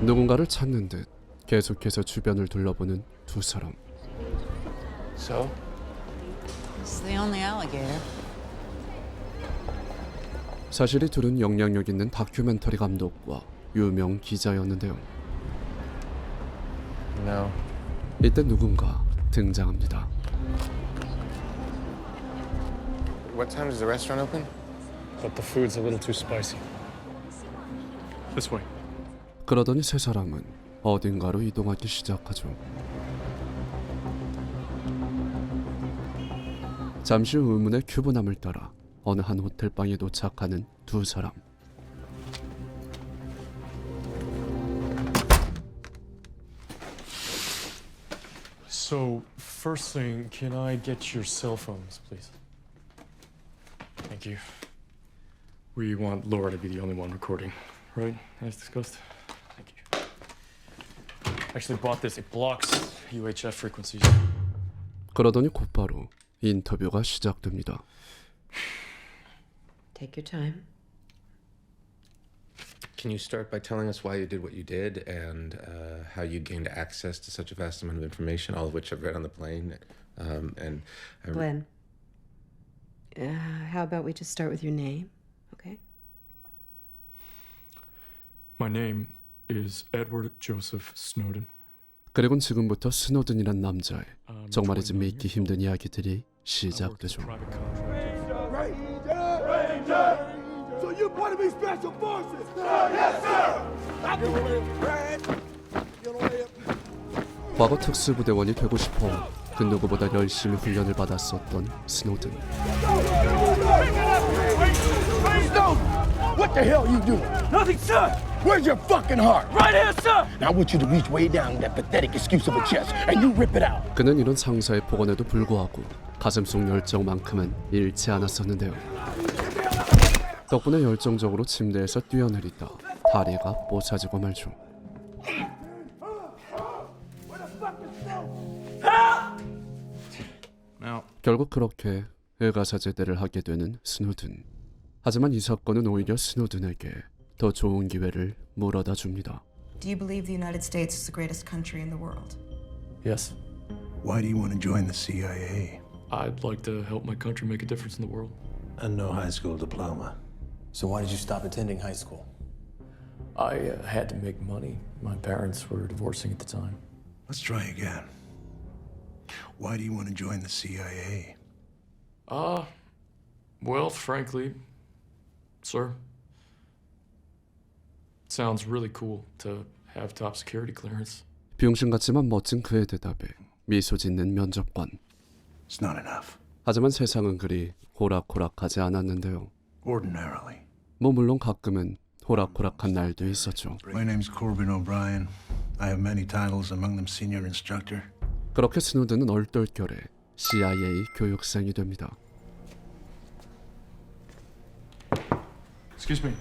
누군가를 찾는 듯 계속해서 주변을 둘러보는 두 사람. So? It's the only alligator. 사실 이 둘은 영향력 있는 다큐멘터리 감독과 유명 기자였는데요. No. 이때 누군가 등장합니다. What time does the restaurant open? But the food's a little too spicy. This way. 그러더니 세 사람은 어딘가로 이동하기 시작하죠. 잠시 후 의문의 큐브남을 따라 어느 한 호텔방에 도착하는 두 사람. So, first thing, can I get your cell phones, please? Thank you. We want Laura to be the only one recording, right? As discussed. Thank you. Actually bought this. It blocks UHF frequencies. 그러더니 곧바로 인터뷰가 시작됩니다. Take your time. Can you start by telling us why you did what you did and how you gained access to such a vast amount of information, all of which I've read on the plane? Glenn. How about we just start with your name, okay? My name is Edward Joseph Snowden. 그리고는 지금부터 스노든이란 남자의 정말이지 21 믿기 years 힘든 이야기들이 I worked as 시작되죠. a private contractor. Ranger! So you're part of these special forces? Yes, sir! I can get away. 과거 특수부대원이 되고 싶어 그 누구보다 열심히 훈련을 받았었던 스노든. What the hell you doing? Nothing, sir! Where's your fucking heart? Right here, sir! Now I want you to reach way down that pathetic excuse of a chest and you rip it out. 그는 이런 상사의 폭언에도 불구하고 가슴 속 열정만큼은 잃지 않았었는데요. 덕분에 열정적으로 침대에서 뛰어내리다 다리가 뽀사지고 말죠. 결국 그렇게 의가사제대를 하게 되는 스노든. 하지만 이 사건은 오히려 스노든에게 더 좋은 기회를 물어다 줍니다. Do you believe the United States is the greatest country in the world? Yes. Why do you want to join the CIA? I'd like to help my country make a difference in the world. And no high school diploma. So why did you stop attending high school? I had to make money. My parents were divorcing at the time. Let's try again. Why do you want to join the CIA? Well, frankly, sir, it sounds really cool to have top security clearance. 비용신 같지만 멋진 그의 대답에 미소 짓는 면접관. It's not enough. 하지만 세상은 그리 호락호락하지 않았는데요. Ordinarily. 뭐 물론 가끔은 호락호락한 날도 있었죠. My name's Corbin O'Brien. I have many titles, among them senior instructor. 그렇게 스노든은 얼떨결에 CIA 교육생이 됩니다. Excuse me.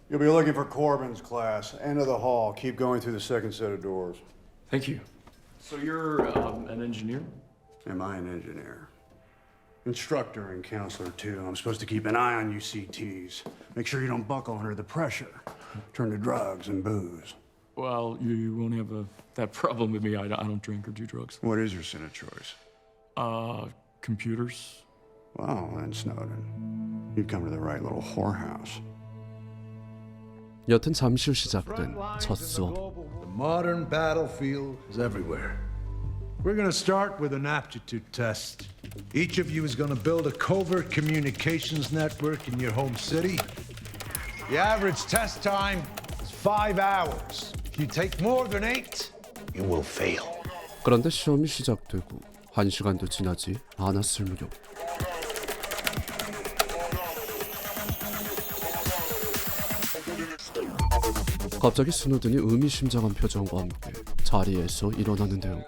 You'll be looking for Corbin's class. End of the hall. Keep going through the second set of doors. Thank you. So you're an engineer? Am I an engineer? Instructor and counselor, too. I'm supposed to keep an eye on you CTs. Make sure you don't buckle under the pressure. Turn to drugs and booze. Well, you won't have that problem with me. I don't drink or do drugs. What is your sin of choice? Computers. Well, then, Snowden, you've come to the right little whorehouse. 여튼 잠시 후 시작된 첫 수업. The modern battlefield is everywhere. We're going to start with an aptitude test. Each of you is going to build a covert communications network in your home city. The average test time is 5 hours. If you take more than 8, you will fail. 그런데 시험이 시작되고 1시간도 지나지 않았을 무렵. 갑자기 스노든이 의미심장한 표정과 함께 자리에서 일어나는데요.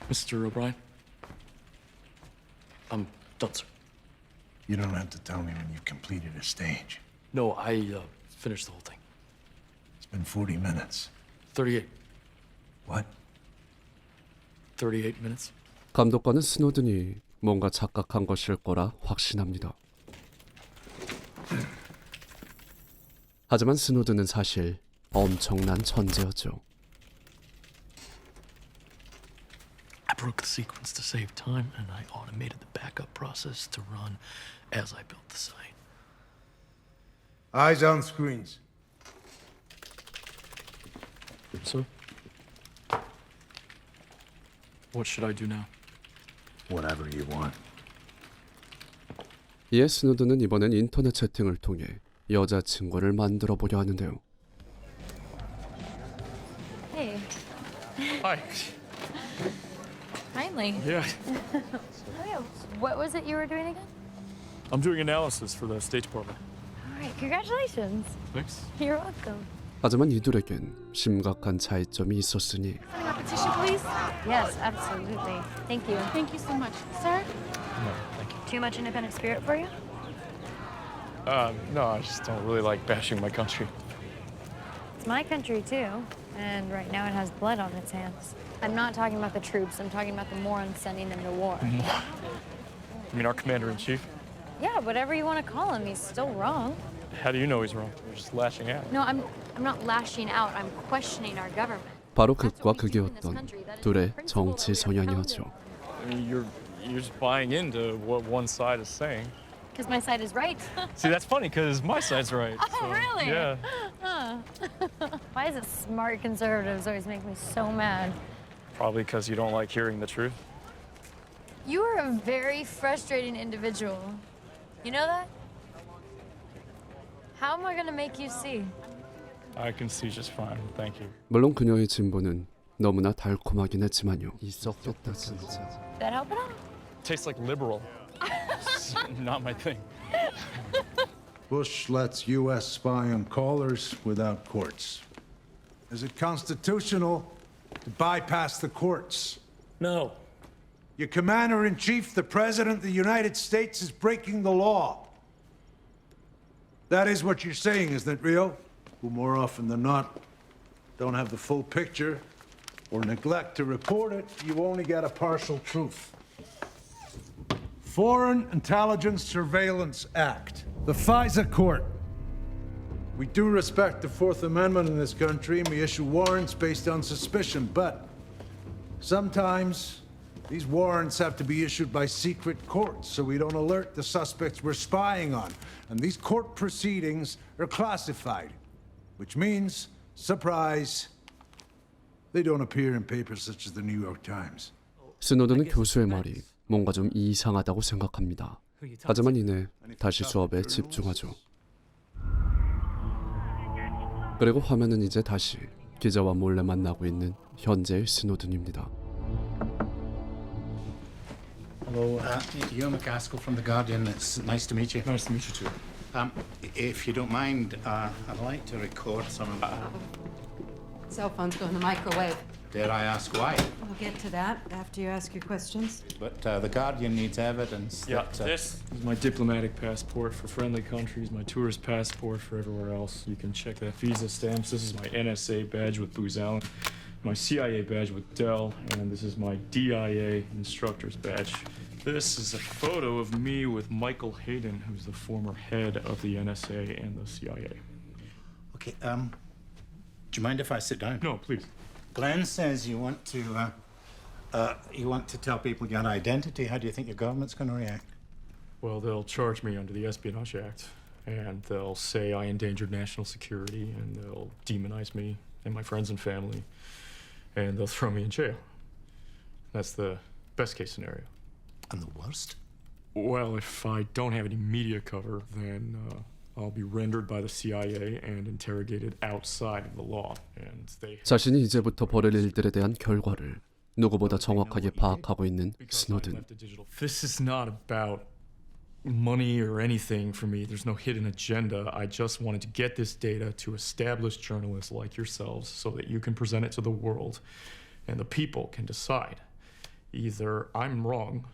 Mr. O'Brien? I'm done, sir. You don't have to tell me when you've completed a stage. No, I finished the whole thing. It's been 40 minutes. 38. What? 38 minutes. 감독관은 스노든이 뭔가 착각한 것일 거라 확신합니다. 하지만 스노든은 사실 엄청난 천재였죠. I broke the sequence to save time, and I automated the backup process to run as I built the site. Eyes on screens. So, what should I do now? Whatever you want. 이에 스노든은 이번엔 인터넷 채팅을 통해 여자친구를 만들어 보려 하는데요. Hey. Hi. Finally. Yeah. Oh, yeah. What was it you were doing again? I'm doing analysis for the State Department. All right. Congratulations. Thanks. You're welcome. 하지만 이들에겐 심각한 차이점이 있었으니 Petition, please. Yes, absolutely. Thank you. Thank you so much, sir. No, thank you. Too much independent spirit for you? No, I just don't really like bashing my country. It's my country too, and right now it has blood on its hands. I'm not talking about the troops. I'm talking about the morons sending them to war. You mean our commander-in-chief? Yeah, whatever you want to call him, he's still wrong. How do you know he's wrong? You're just lashing out. No, I'm not lashing out. I'm questioning our government. 바로 극과 극이었던 둘의 정치 성향이었죠. I mean, you're just buying into what one side is saying. Because my side is right. See, that's funny because my side's right. Oh, really? Yeah. Huh. Why is it smart conservatives always make me so mad? Probably because you don't like hearing the truth. You are a very frustrating individual. You know that? How am I going to make you see? I can see just fine. Thank you. 물론 그녀의 진보는 너무나 달콤하긴 했지만요. 있었겠다 진짜. That help at all? Tastes like liberal. Not my thing. Bush lets U.S. spy on callers without courts. Is it constitutional to bypass the courts? No. Your commander-in-chief, the president of the United States, is breaking the law. That is what you're saying, isn't it, Rio? Who more often than not don't have the full picture or neglect to report it, you only get a partial truth. Foreign Intelligence Surveillance Act, the FISA court. We do respect the Fourth Amendment in this country, and we issue warrants based on suspicion, but sometimes these warrants have to be issued by secret courts so we don't alert the suspects we're spying on. And these court proceedings are classified, which means, surprise, they don't appear in papers such as the New York Times. 스노든은 교수의 말이 뭔가 좀 이상하다고 생각합니다. 하지만 이내 다시 수업에 집중하죠. 그리고 화면은 이제 다시 기자와 몰래 만나고 있는 현재의 스노든입니다. Hello, Ian McCaskill from The Guardian. It's nice to meet you. Nice to meet you too. If you don't mind, I'd like to record some of Cell phones go in the microwave. Dare I ask why? We'll get to that after you ask your questions. But The Guardian needs evidence Yeah, that... this is my diplomatic passport for friendly countries, my tourist passport for everywhere else. You can check that visa stamps. This is my NSA badge with Booz Allen, my CIA badge with Dell, and this is my DIA instructor's badge. This is a photo of me with Michael Hayden, who's the former head of the NSA and the CIA. Okay, do you mind if I sit down? No, please. Glenn says you want to tell people your identity. How do you think your government's going to react? Well, they'll charge me under the Espionage Act, and they'll say I endangered national security, and they'll demonize me and my friends and family, and they'll throw me in jail. That's the best case scenario. And the worst? Well, if I don't have any media cover, then I'll be rendered by the CIA and interrogated outside of the law. And they 자신이 이제부터 벌일 일들에 대한 결과를 누구보다 정확하게 파악하고 있는 스노든. This is not about money or anything for me. There's no hidden agenda. I just wanted to get this data to established journalists like yourselves so that you can present it to the world and the people can decide. Either I'm wrong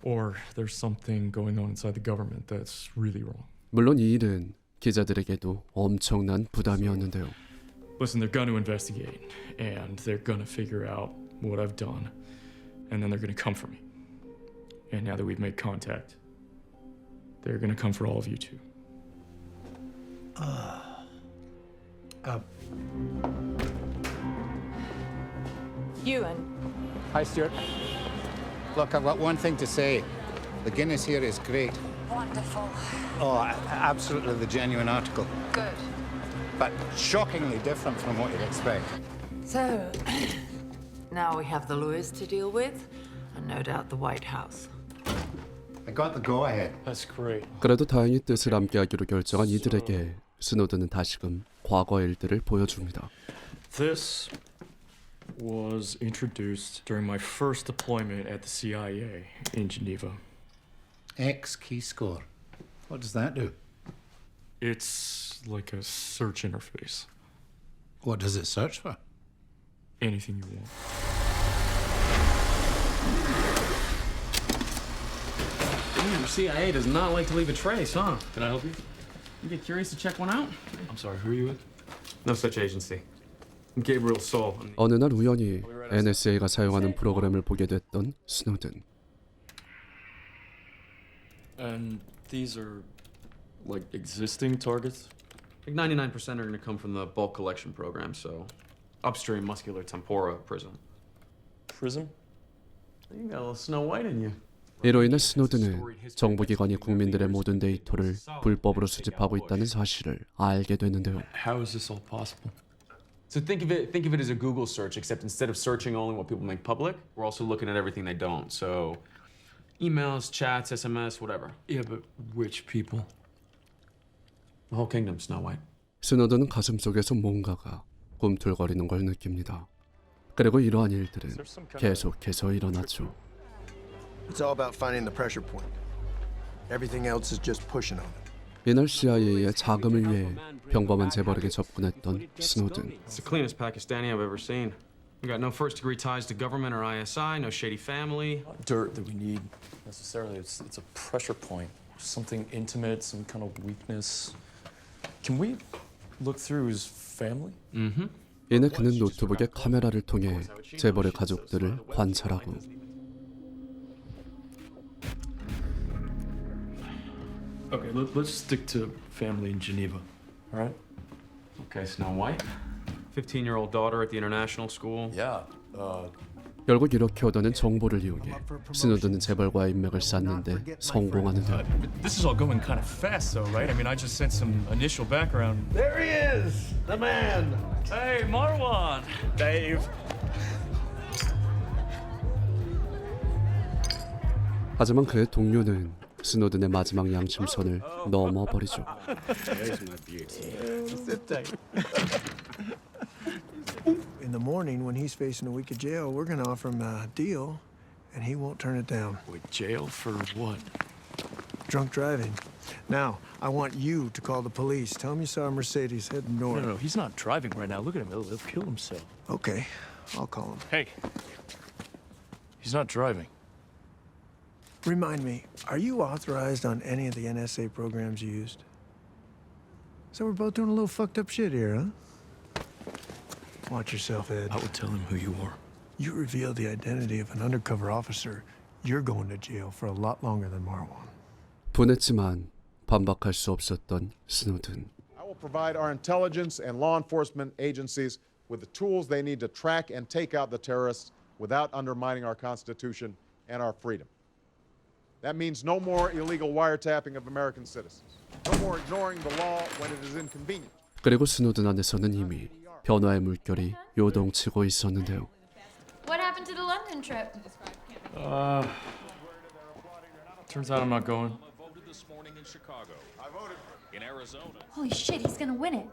or there's something going on inside the government that's really wrong. 물론 이 일은 기자들에게도 엄청난 부담이었는데요. Listen, they're going to investigate and they're going to figure out what I've done and then they're going to come for me. And now that we've made contact, they're going to come for all of you too. Ewan. Hi, Stuart. Look, I've got one thing to say. The Guinness here is great. Wonderful. Oh, absolutely the genuine article. Good. But shockingly different from what you'd expect. So, now we have the lawyers to deal with, and no doubt the White House. I got the go-ahead. That's great. 그래도 다행히 뜻을 함께하기로 결정한 이들에게 스노든은 다시금 과거의 일들을 보여줍니다. This was introduced during my first deployment at the CIA in Geneva. X key score. What does that do? It's like a search interface. What does it search for? Anything you want. Damn, CIA does not like to leave a trace, huh? Can I help you? You get curious to check one out? I'm sorry, who are you with? No such agency. I'm Gabriel Soul. 어느 날 우연히 NSA가 사용하는 프로그램을 보게 됐던 스노든. And these are like existing targets? Like 99% are going to come from the bulk collection program, so upstream muscular tempora prism. Prism? You got a little Snow White in you. 이로 인해 스노든은 정부기관이 국민들의 모든 데이터를 불법으로 수집하고 있다는 사실을 알게 되는데요. How is this all possible? So think of it as a Google search, except instead of searching only what people make public, we're also looking at everything they don't. So emails, chats, SMS, whatever. Yeah, but which people? The whole kingdom, Snow White. 스노든은 가슴속에서 뭔가가 꿈틀거리는 걸 느낍니다. 그리고 이러한 일들은 계속해서 일어나죠. It's all about finding the pressure point. Everything else is just pushing on it. 이날 CIA의 자금을 위해 평범한 재벌에게 접근했던 스노든. It's the cleanest Pakistani I've ever seen. We got no first-degree ties to government or ISI, no shady family. Not dirt that we need necessarily. It's a pressure point. Something intimate, some kind of weakness. Can we look through his family? Mm-hmm. 이내 그는 노트북에 카메라를 통해 재벌의 가족들을 관찰하고 Okay, let's stick to family in Geneva, all right? Okay, Snow White. 15-year-old daughter at the international school. Yeah. 결국 이렇게 얻어낸 정보를 이용해 스노든은 재벌과의 인맥을 쌓는데 성공하는데요. This is all going kind of fast, though, right? I mean, I just sent some initial background. There he is, the man. Hey, Marwan. Dave. 하지만 그의 동료는 스노든의 마지막 양심선을 넘어버리죠. In the morning, when he's facing a week of jail, we're going to offer him a deal, and he won't turn it down. Wait, jail for what? Drunk driving. Now, I want you to call the police. Tell him you saw a Mercedes heading north. No, he's not driving right now. Look at him. He'll kill himself. Okay, I'll call him. Hey. He's not driving. Remind me, are you authorized on any of the NSA programs you used? So we're both doing a little fucked up shit here, huh? Watch yourself, Ed. I would tell him who you are. You reveal the identity of an undercover officer, you're going to jail for a lot longer than Marwan. 분했지만 반박할 수 없었던 스노든. I will provide our intelligence and law enforcement agencies with the tools they need to track and take out the terrorists without undermining our Constitution and our freedom. That means no more illegal wiretapping of American citizens. No more ignoring the law when it is inconvenient. 그리고 스노든 안에서는 이미 변화의 물결이 요동치고 있었는데요. What happened to the London trip? Turns out I'm not going. Holy shit, he's gonna win it.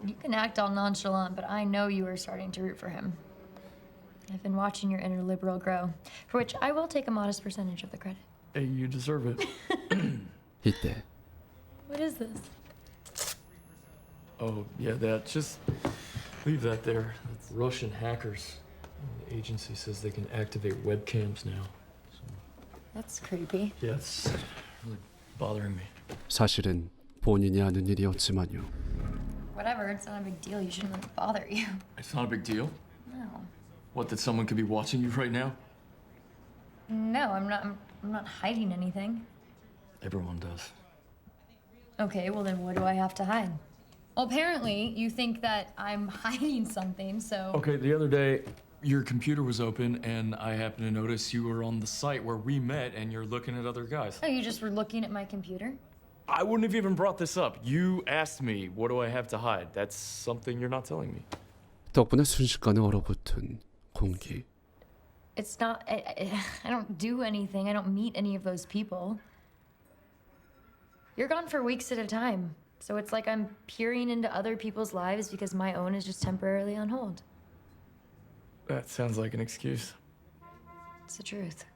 You can act all nonchalant, but I know you are starting to root for him. I've been watching your inner liberal grow, for which I will take a modest percentage of the credit. Hey, you deserve it. 이때 What is this? Oh, yeah, that. Just leave that there. That's Russian hackers. The agency says they can activate webcams now. That's creepy. Yeah, it's really bothering me. 사실은 본인이 하는 일이었지만요. Whatever, it's not a big deal. You shouldn't let it bother you. It's not a big deal? No. What, that someone could be watching you right now? No, I'm not hiding anything. Everyone does. Okay, well then what do I have to hide? Well, apparently you think that I'm hiding something, so... Okay, the other day, your computer was open, and I happened to notice you were on the site where we met, and you're looking at other guys. Oh, you just were looking at my computer? I wouldn't have even brought this up. You asked me, what do I have to hide? That's something you're not telling me. 덕분에 순식간에 얼어붙은 공기. It's not... I don't do anything. I don't meet any of those people. You're gone for weeks at a time. So it's like I'm peering into other people's lives because my own is just temporarily on hold. That sounds like an excuse. It's the truth.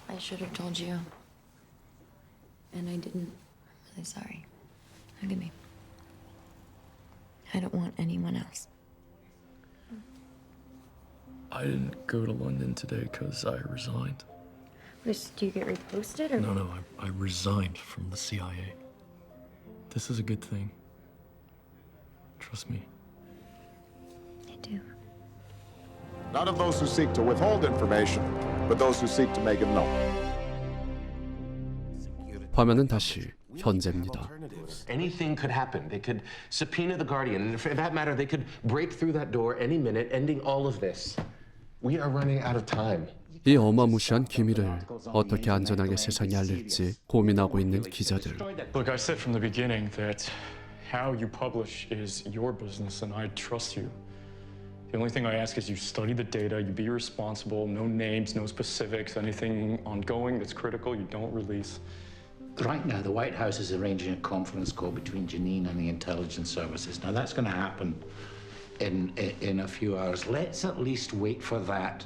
I should have told you. And I didn't. I'm really sorry. Look at me. I don't want anyone else. I didn't go to London today because I resigned. Do you get reposted or? No, I resigned from the CIA. This is a good thing. Trust me. I do. Not of those who seek to withhold information, but those who seek to make it known. 화면은 다시 현재입니다. Anything could happen. They could subpoena the Guardian, and for that matter, they could break through that door any minute, ending all of this. We are running out of time. 이 어마무시한 기밀을 어떻게 안전하게 세상에 알릴지 고민하고 있는 기자들. Look, I said from the beginning that how you publish is your business, and I trust you. The only thing I ask is you study the data, you be responsible, no names, no specifics, anything ongoing that's critical, you don't release. Right now, the White House is arranging a conference call between Janine and the intelligence services. Now, that's going to happen in a few hours. Let's at least wait for that.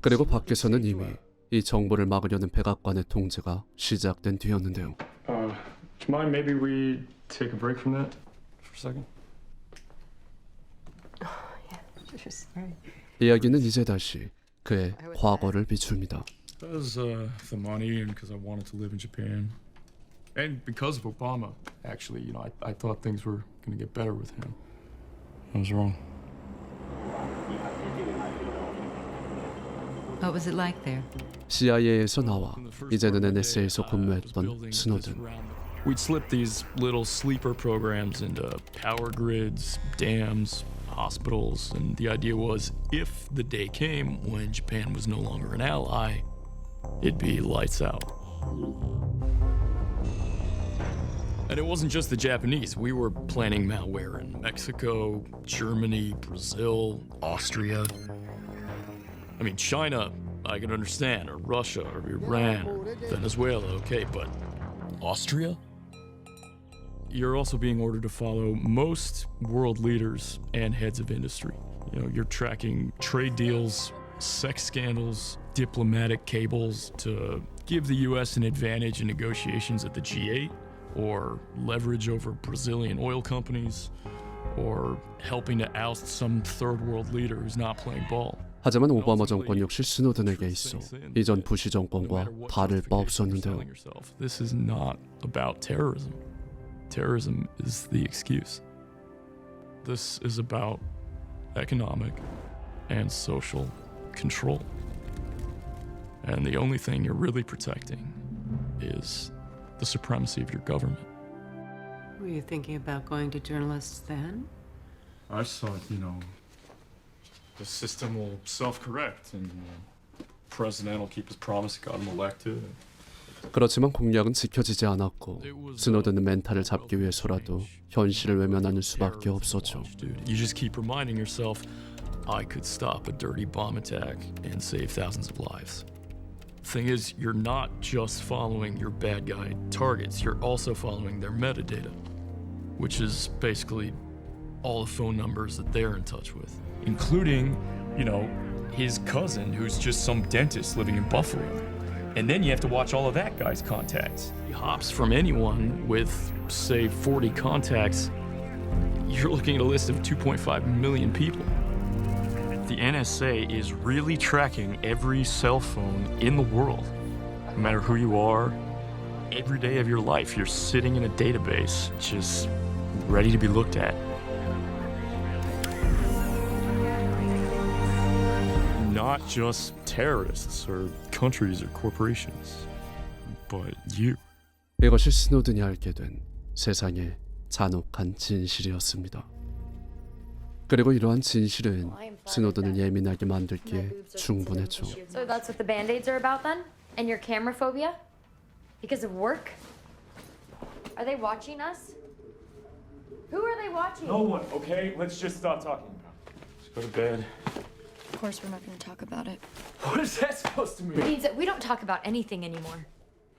그리고 밖에서는 이미 이 정보를 막으려는 백악관의 통제가 시작된 뒤였는데요. Do you mind maybe we take a break from that for a second? Sorry. 이야기는 이제 다시 그의 과거를 비춥니다. Because the money and because I wanted to live in Japan. And because of Obama, actually, you know, I thought things were going to get better with him. I was wrong. What was it like there? CIA에서 나와 이제는 NSA에서 근무했던 스노든. We'd slip these little sleeper programs into power grids, dams, hospitals, and the idea was if the day came when Japan was no longer an ally, it'd be lights out. And it wasn't just the Japanese. We were planning malware in Mexico, Germany, Brazil, Austria. I mean, China, I can understand, or Russia, or Iran, or Venezuela, okay, but Austria? You're also being ordered to follow most world leaders and heads of industry. You know, you're tracking trade deals, sex scandals, diplomatic cables to give the US an advantage in negotiations at the G8, or leverage over Brazilian oil companies, or helping to oust some third world leader who's not playing ball. 하지만 오바마 정권 역시 스노든에게 있어 이전 부시 정권과 다를 바 없었는데요. This is not about terrorism. Terrorism is the excuse. This is about economic and social control. And the only thing you're really protecting is the supremacy of your government. Were you thinking about going to journalists then? I just thought, you know, the system will self-correct and the president will keep his promise, got him elected. 그렇지만 공약은 지켜지지 않았고 스노든은 멘탈을 잡기 위해서라도 현실을 외면하는 수밖에 없었죠. You just keep reminding yourself, I could stop a dirty bomb attack and save thousands of lives. Thing is, you're not just following your bad guy targets, you're also following their metadata, which is basically all the phone numbers that they're in touch with, including, you know, his cousin who's just some dentist living in Buffalo. And then you have to watch all of that guy's contacts. He hops from anyone with, say, 40 contacts. You're looking at a list of 2.5 million people. The NSA is really tracking every cell phone in the world. No matter who you are, every day of your life, you're sitting in a database just ready to be looked at. Not just terrorists or countries or corporations, but you. 이것이 스노든이 알게 된 세상의 잔혹한 진실이었습니다. 그리고 이러한 진실은 스노든을 예민하게 만들기에 충분했죠. So that's what the band-aids are about then? And your camera phobia? Because of work? Are they watching us? Who are they watching? No one, okay? Let's just stop talking about it. Let's go to bed. Of course we're not going to talk about it. What is that supposed to It mean? means that we don't talk about anything anymore.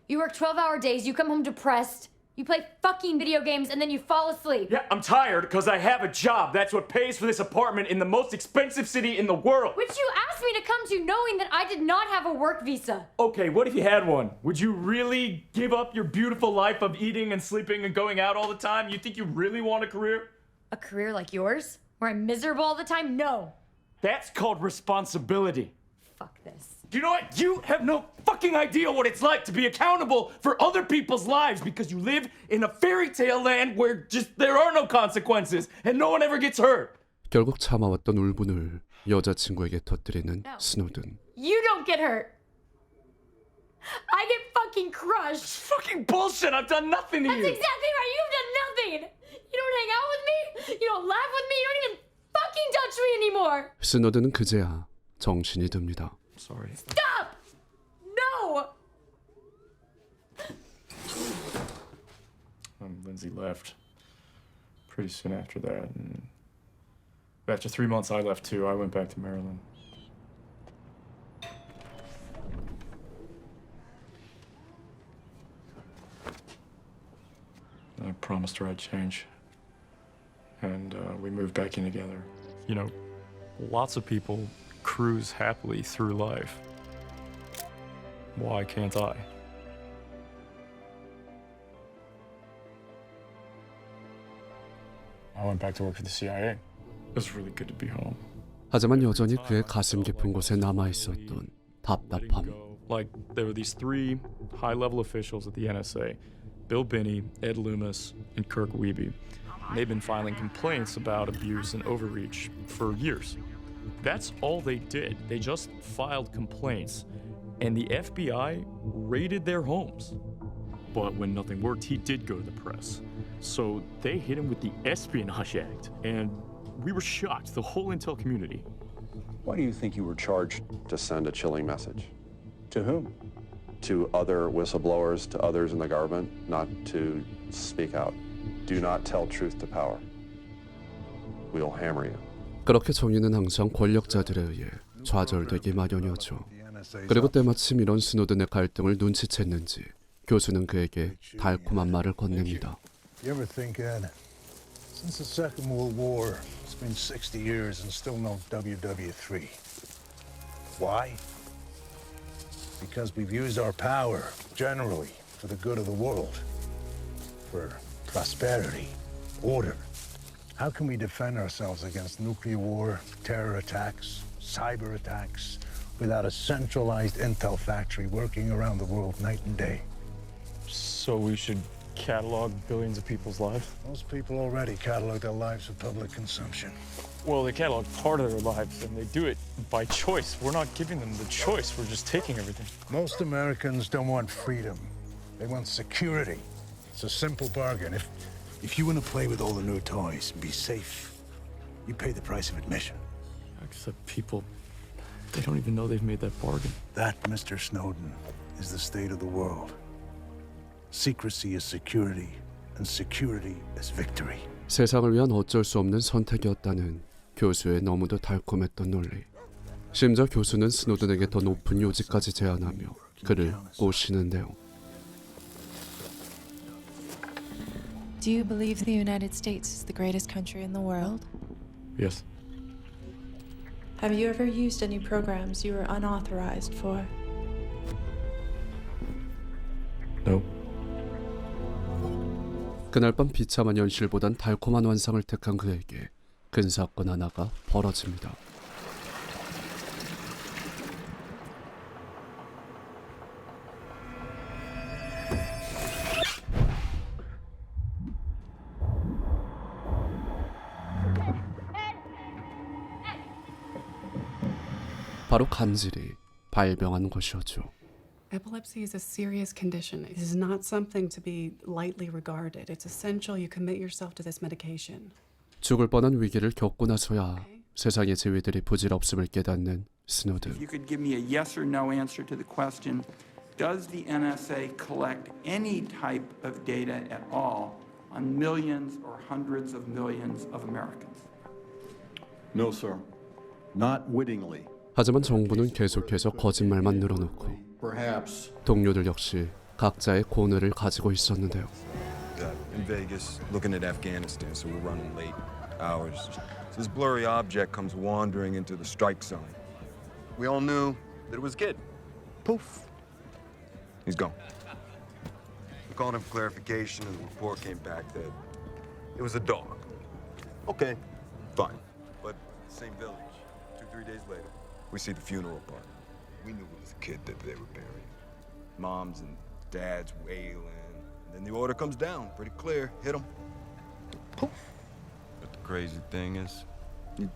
You work 12-hour days, you come home depressed, you play fucking video games, and then you fall asleep. Yeah, I'm tired because I have a job. That's what pays for this apartment in the most expensive city in the world. Which you asked me to come to knowing that I did not have a work visa. Okay, what if you had one? Would you really give up your beautiful life of eating and sleeping and going out all the time? You think you really want a career? A career like yours? Where I'm miserable all the time? No. That's called responsibility. Fuck this. You know what? You have no fucking idea what it's like to be accountable for other people's lives because you live in a fairy tale land where just there are no consequences and no one ever gets hurt. 결국 참아왔던 울분을 여자친구에게 터뜨리는 스노든. You don't get hurt. I get fucking crushed. It's fucking bullshit. I've done nothing to That's you. exactly right. You've done nothing. You don't hang out with me. You don't laugh with me. You don't even fucking touch me anymore. 스노든은 그제야 정신이 듭니다. Sorry. Stop! No! Lindsay left pretty soon after that. And after 3 months, I left too. I went back to Maryland. I promised her I'd change. And we moved back in together. You know, lots of people cruise happily through life. Why can't I? I went back to work for the CIA. It was really good to be home. 하지만 여전히 그의 가슴 깊은 곳에 남아 있었던 답답함. Like there were these 3 high-level officials at the NSA: Bill Binney, Ed Loomis, and Kirk Wiebe. And they've been filing complaints about abuse and overreach for years. That's all they did. They just filed complaints, and the FBI raided their homes. But when nothing worked, he did go to the press. So they hit him with the Espionage Act, and we were shocked, the whole intel community. Why do you think you were charged to send a chilling message? To whom? To other whistleblowers, to others in the government, not to speak out. Do not tell truth to power. We'll hammer you. 그렇게 정의는 항상 권력자들에 의해 좌절되기 마련이었죠. 그리고 때마침 이런 스노든의 갈등을 눈치챘는지 교수는 그에게 달콤한 말을 건넵니다. You ever think, Ed, since the Second World War, it's been 60 years and still no WW3. Why? Because we've used our power, generally, for the good of the world. For prosperity, order. How can we defend ourselves against nuclear war, terror attacks, cyber attacks, without a centralized intel factory working around the world night and day? So we should catalog billions of people's lives? Most people already catalog their lives for public consumption. Well, they catalog part of their lives, and they do it by choice. We're not giving them the choice. We're just taking everything. Most Americans don't want freedom. They want security. It's a simple bargain. If you want to play with all the new toys and be safe, you pay the price of admission. Except people, they don't even know they've made that bargain. That, Mr. Snowden, is the state of the world. Secrecy is security, and security is victory. 세상을 위한 어쩔 수 없는 선택이었다는 교수의 너무도 달콤했던 논리. 심지어 교수는 스노든에게 더 높은 요직까지 제안하며 그를 꼬시는데요. Do you believe the United States is the greatest country in the world? Yes. Have you ever used any programs you were unauthorized for? No. 그날 밤 비참한 현실보단 달콤한 환상을 택한 그에게 큰 사건 하나가 벌어집니다. 바로 간질이 발병한 것이었죠. Epilepsy is a serious condition. It is not something to be lightly regarded. It's essential you commit yourself to this medication. 죽을 뻔한 위기를 겪고 나서야 세상의 지위들이 부질없음을 깨닫는 스노든. If you could give me a yes or no answer to the question, does the NSA collect any type of data at all on millions or hundreds of millions of Americans? No, sir. Not wittingly. 하지만 정부는 계속해서 거짓말만 늘어놓고 Perhaps. 동료들 역시 각자의 고뇌를 가지고 있었는데요. In Vegas, looking at Afghanistan, so we're running late hours. So this blurry object comes wandering into the strike zone. We all knew that it was a kid. Poof. He's gone. We called him for clarification, and the report came back that it was a dog. Okay, fine. But same village, 2-3 days later, we see the funeral party. We knew it was a kid that they were burying. Moms and dads wailing. Then the order comes down, pretty clear. Hit him. Poof. But the crazy thing is, you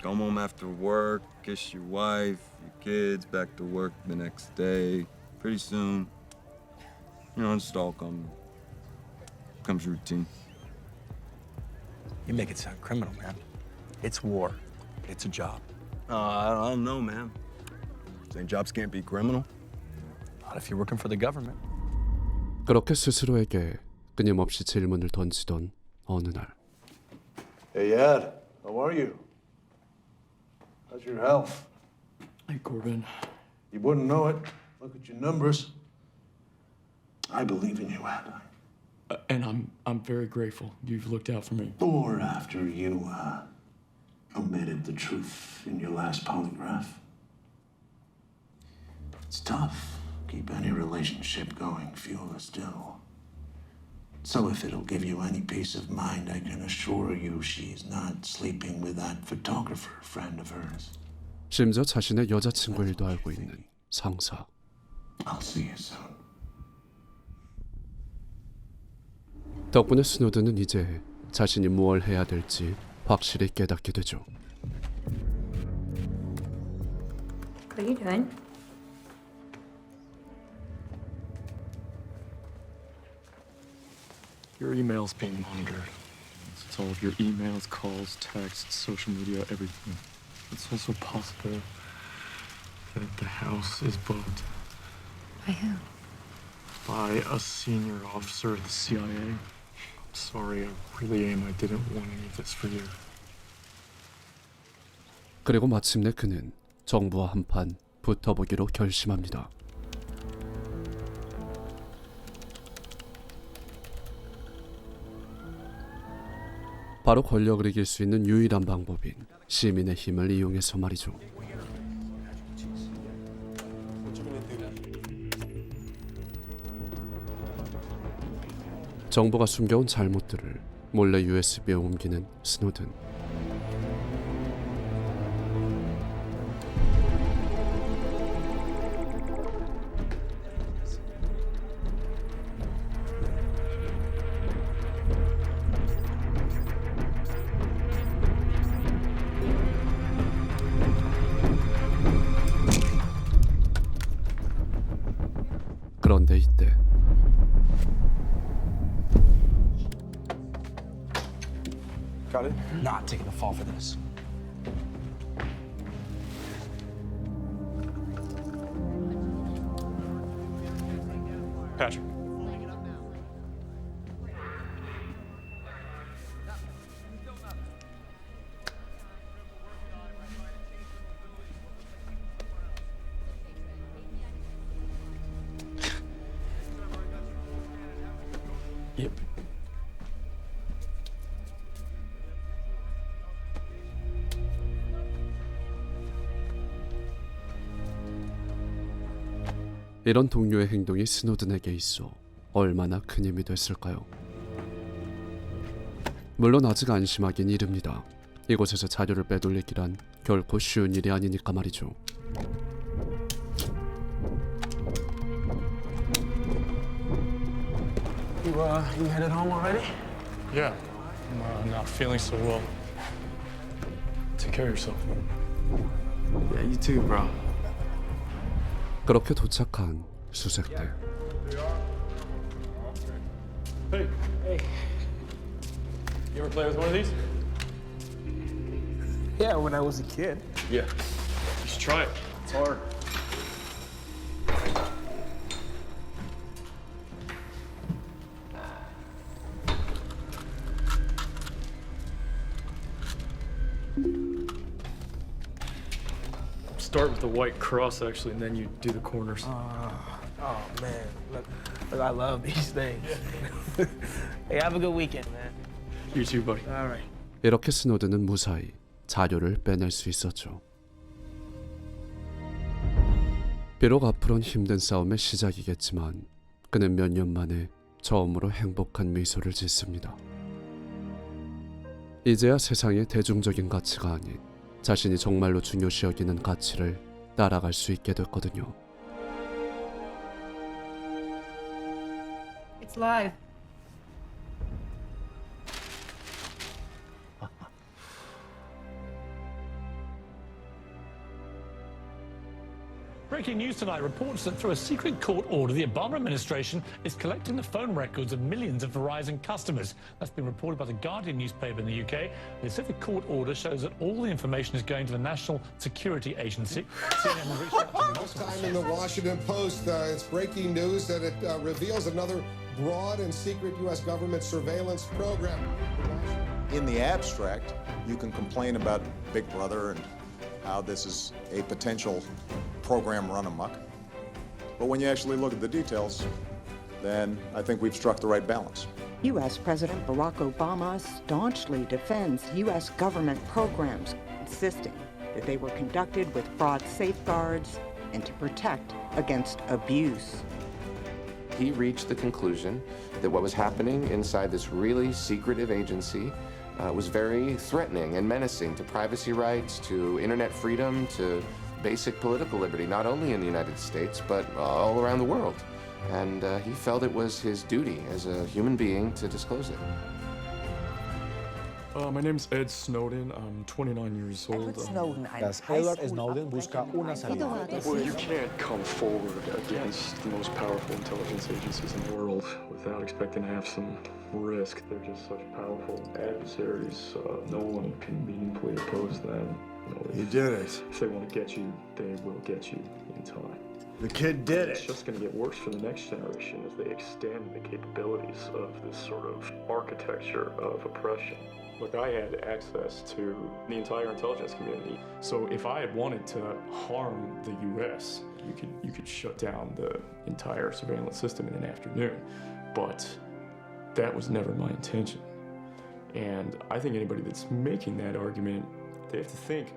come home after work, kiss your wife, your kids, back to work the next day. Pretty soon, you know, it's all comes routine. You make it sound criminal, man. It's war. It's a job. I don't know, man. Saying jobs can't be criminal? Not if you're working for the government. 그렇게 스스로에게 끊임없이 질문을 던지던 어느 날. Hey, Ed. How are you? How's your health? Hey, Corbin. You wouldn't know it. Look at your numbers. I believe in you, Ed. And I'm very grateful. You've looked out for me. Or after you omitted the truth in your last polygraph. It's tough. Keep any relationship going, fuel is still. So if it'll give you any peace of mind, I can assure you she's not sleeping with that photographer friend of hers. 심지어 자신의 여자친구 일도 알고 있는 상사. I'll see you soon. 덕분에 스노든은 이제 자신이 무엇을 해야 될지 확실히 깨닫게 되죠. What are you doing? Your email's being monitored. It's all of your emails, calls, texts, social media, everything. It's also possible that the house is booked. By who? By a senior officer at the CIA. I'm sorry, I really am. I didn't want any of this for you. 그리고 마침내 그는 정부와 한판 붙어보기로 결심합니다. 바로 권력을 이길 수 있는 유일한 방법인 시민의 힘을 이용해서 말이죠. 정부가 숨겨온 잘못들을 몰래 USB에 옮기는 스노든. 그런데 이때 Got it? Not taking a fall for this. Patrick. Yep. 이런 동료의 행동이 스노든에게 있어 얼마나 큰 힘이 됐을까요? 물론 아직 안심하긴 이릅니다. 이곳에서 자료를 빼돌리기란 결코 쉬운 일이 아니니까 말이죠. You headed home already? Yeah, I'm not feeling so well. Take care of yourself. Yeah, you too, bro. 그렇게 도착한 수색대. Hey. Hey. You ever play with one of these? Yeah, when I was a kid. Yeah. You should try it. It's hard. Start with the white cross, actually, and then you do the corners. Oh man, look, I love these things. Hey, have a good weekend, man. You too, buddy. All right. 이렇게 스노든은 무사히 자료를 빼낼 수 있었죠. 비록 앞으로는 힘든 싸움의 시작이겠지만 그는 몇 년 만에 처음으로 행복한 미소를 짓습니다. 이제야 세상의 대중적인 가치가 아닌 자신이 정말로 중요시 여기는 가치를 따라갈 수 있게 됐거든요. It's live. Breaking news tonight reports that through a secret court order, the Obama administration is collecting the phone records of millions of Verizon customers. That's been reported by the Guardian newspaper in the UK. They said the court order shows that all the information is going to the National Security Agency. CNN reached out to This time in the Washington Post, it's breaking news that it reveals another broad and secret U.S. government surveillance program. In the abstract, you can complain about Big Brother and how this is a potential program run amok. But when you actually look at the details, then I think we've struck the right balance. U.S. President Barack Obama staunchly defends U.S. government programs, insisting that they were conducted with broad safeguards and to protect against abuse. He reached the conclusion that what was happening inside this really secretive agency was very threatening and menacing to privacy rights, to internet freedom, to basic political liberty, not only in the United States, but all around the world. And he felt it was his duty as a human being to disclose it. My name's Ed Snowden. I'm 29 years old. Edward Snowden busca una salida. Well, you can't come forward against the most powerful intelligence agencies in the world without expecting to have some risk. They're just such powerful adversaries. No one can meaningfully oppose them. You did it. If they want to get you, they will get you in time. The kid did It's it. just going to get worse for the next generation as they extend the capabilities of this sort of architecture of oppression. Look, I had access to the entire intelligence community. So if I had wanted to harm the U.S., you could shut down the entire surveillance system in an afternoon. But that was never my intention. And I think anybody that's making that argument, they have to think,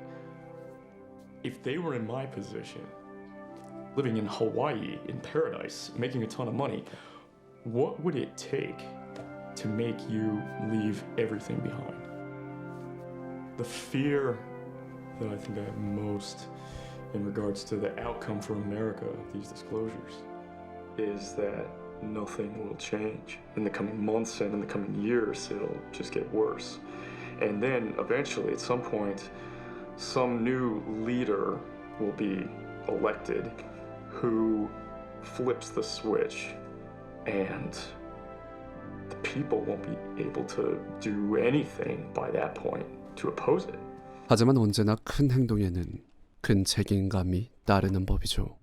if they were in my position, living in Hawaii, in paradise, making a ton of money, what would it take to make you leave everything behind? The fear that I think I have most in regards to the outcome for America of these disclosures is that nothing will change. In the coming months and in the coming years, it'll just get worse. And then eventually, at some point, some new leader will be elected who flips the switch, and the people won't be able to do anything by that point to oppose it. 하지만 언제나 큰 행동에는 큰 책임감이 따르는 법이죠.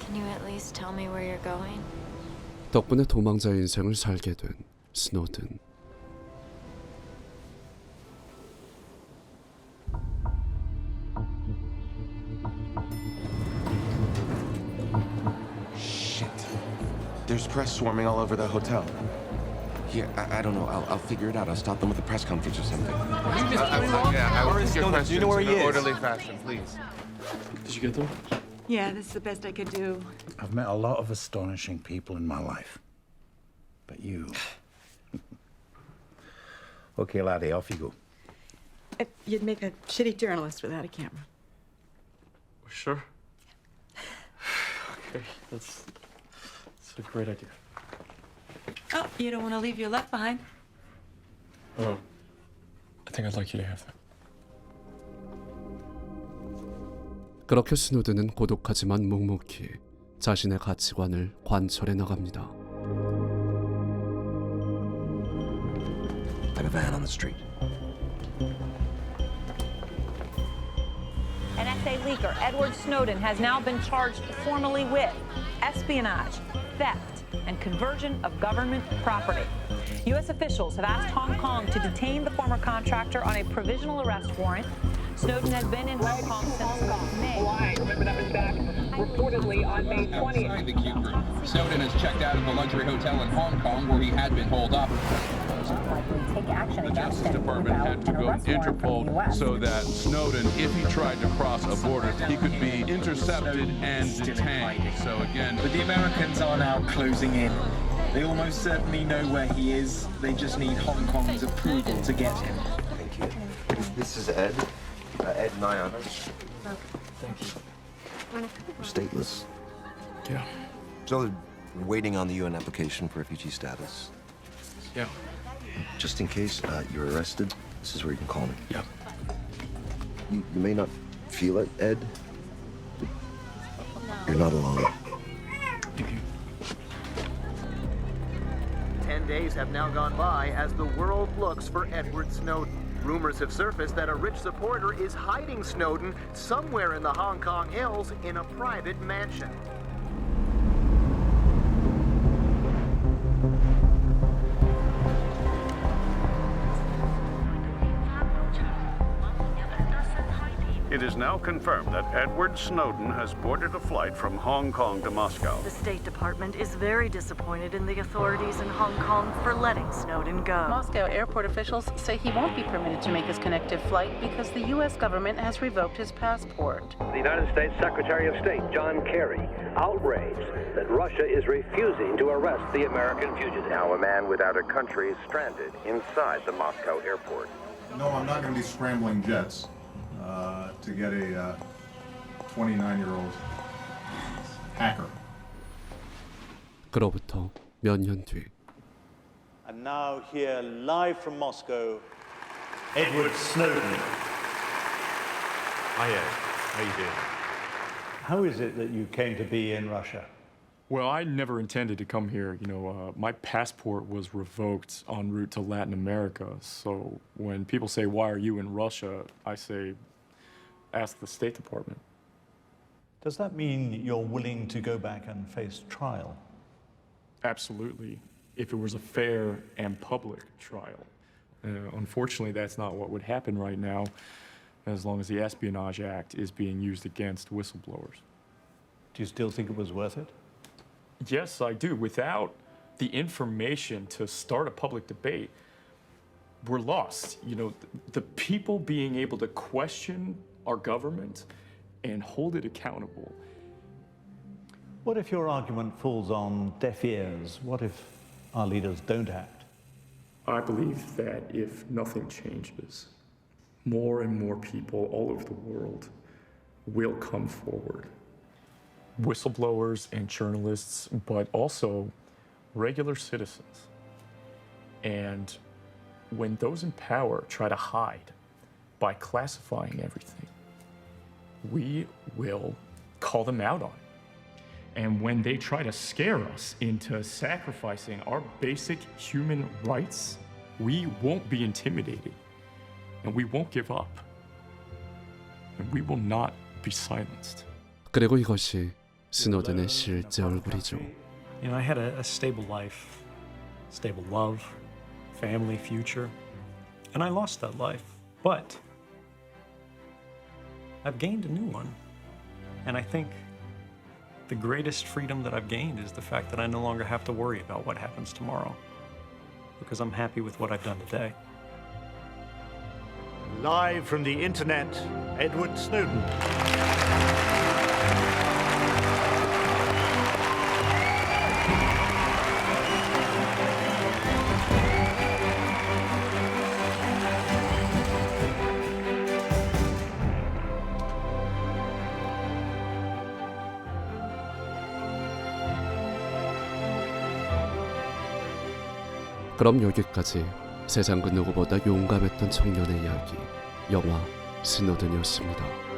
Can you at least tell me where you're going? 덕분에 도망자 인생을 살게 된 스노든. Shit. There's press swarming all over the hotel. Yeah, I don't know. I'll figure it out. I'll stop them with a press conference or something. I will take your questions you know where in he an is? orderly fashion, please. Did you get them? Yeah, this is the best I could do. I've met a lot of astonishing people in my life. But you... Okay, laddie, off you go. You'd make a shitty journalist without a camera. Sure. Okay, that's a great idea. Oh, you don't want to leave your luck behind? Oh, I think I'd like you to have that. 그렇게 스노든은 고독하지만 묵묵히 자신의 가치관을 관철해 나갑니다. Like a van on the street. NSA leaker Edward Snowden has now been charged formally with espionage, theft, and conversion of government property. U.S. officials have asked Hong Kong to detain the former contractor on a provisional arrest warrant. Snowden has been in Hong Kong since May. Reportedly on May 20th. Outside the Q group. Snowden has checked out of the luxury hotel in Hong Kong where he had been holed up. The Justice Department had to go to Interpol so that Snowden, if he tried to cross a border, he could be intercepted and detained. So again, But the Americans are now closing in. They almost certainly know where he is. They just need Hong Kong's approval to get him. Thank you. This is Ed. Ed Nyana. Thank you. We're stateless. Yeah. So they're waiting on the UN application for refugee status. Yeah. Just in case you're arrested, this is where you can call me. Yeah. You may not feel it, Ed. But you're not alone. 10 days have now gone by as the world looks for Edward Snowden. Rumors have surfaced that a rich supporter is hiding Snowden somewhere in the Hong Kong hills in a private mansion. It is now confirmed that Edward Snowden has boarded a flight from Hong Kong to Moscow. The State Department is very disappointed in the authorities in Hong Kong for letting Snowden go. Moscow airport officials say he won't be permitted to make his connective flight because the U.S. government has revoked his passport. The United States Secretary of State, John Kerry, outraged that Russia is refusing to arrest the American fugitive. Now a man without a country is stranded inside the Moscow airport. No, I'm not going to be scrambling jets to get a 29-year-old hacker. 그로부터 몇 년 뒤. And now here live from Moscow, Edward Snowden. Hi Ed, how you doing? How is it that you came to be in Russia? Well, I never intended to come here. You know, my passport was revoked en route to Latin America. So when people say, "Why are you in Russia?" I say, "Ask the State Department." Does that mean you're willing to go back and face trial? Absolutely, if it was a fair and public trial. Unfortunately, that's not what would happen right now, as long as the Espionage Act is being used against whistleblowers. Do you still think it was worth it? Yes, I do. Without the information to start a public debate, we're lost. You know, the people being able to question our government and hold it accountable. What if your argument falls on deaf ears? What if our leaders don't act? I believe that if nothing changes, more and more people all over the world will come forward. Whistleblowers and journalists, but also regular citizens. And when those in power try to hide by classifying everything, we will call them out on it. And when they try to scare us into sacrificing our basic human rights, we won't be intimidated, and we won't give up, and we will not be silenced. 그리고 이것이 스노든의 실제 얼굴이죠. You know, I had a stable life, stable love, family, future, and I lost that life. But I've gained a new one. And I think the greatest freedom that I've gained is the fact that I no longer have to worry about what happens tomorrow, because I'm happy with what I've done today. Live from the internet, Edward Snowden. 그럼 여기까지 세상 그 누구보다 용감했던 청년의 이야기, 영화 스노든이었습니다.